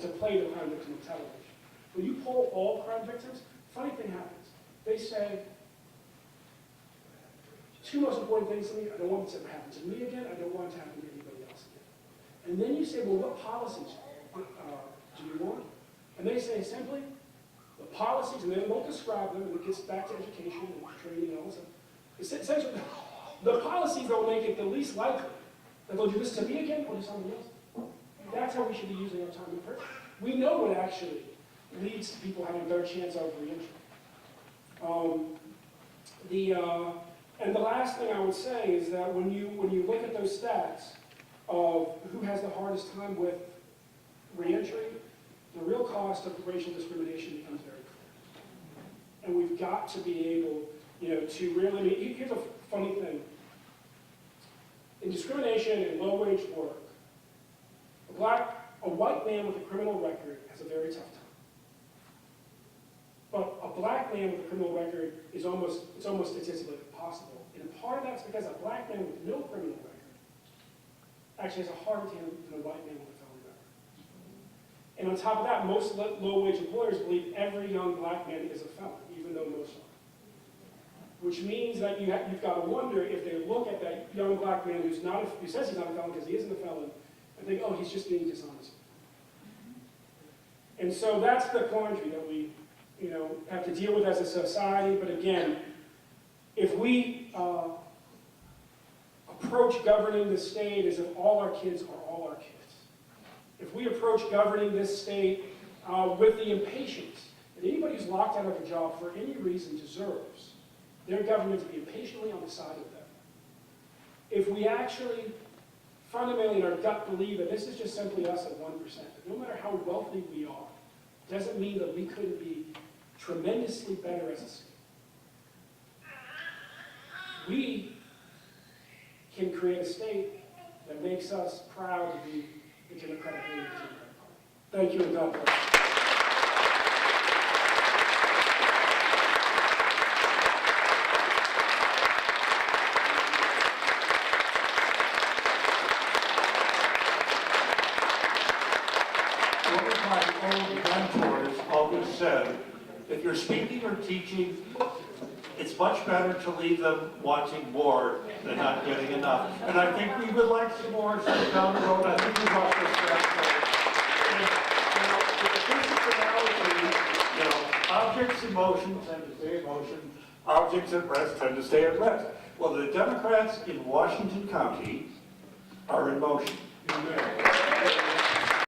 to play the crime victim of television. When you poll all crime victims, funny thing happens. They say, two most important things to me, I don't want it to happen to me again, I don't want it to happen to anybody else again. And then you say, well, what policies do you want? And they say simply, the policies, and they won't describe them, and it gets back to education and training and all this stuff. It's essentially, the policies that will make it the least likely that they'll do this to me again or to somebody else. That's how we should be using our time in prison. We know what actually leads to people having a better chance of reentry. And the last thing I would say is that when you look at those stats of who has the hardest time with reentry, the real cost of racial discrimination becomes very clear. And we've got to be able, to really, I mean, here's a funny thing. In discrimination and low-wage work, a white man with a criminal record has a very tough time. But a black man with a criminal record is almost statistically impossible. And part of that's because a black man with no criminal record actually has a harder time than a white man with a felony record. And on top of that, most low-wage employers believe every young black man is a felon, even though most are. Which means that you've got to wonder if they look at that young black man who says he's not a felon because he isn't a felon, and think, oh, he's just being dishonest. And so that's the quandary that we have to deal with as a society. But again, if we approach governing the state as if all our kids are all our kids, if we approach governing this state with the impatience that anybody who's locked out of a job for any reason deserves, their government to be impatiently on the side of them. If we actually fundamentally in our gut believe that this is just simply us at 1%, that no matter how wealthy we are, doesn't mean that we couldn't be tremendously better as a state. We can create a state that makes us proud to be the Democratic leaders of the Democratic Party. Thank you, and God bless. One of my old mentors always said, if you're speaking or teaching, it's much better to leave them wanting more than not getting enough. And I think we would like some more down the road. I think we've got this back. Objects in motion tend to stay in motion. Objects at rest tend to stay at rest. Well, the Democrats in Washington County are in motion.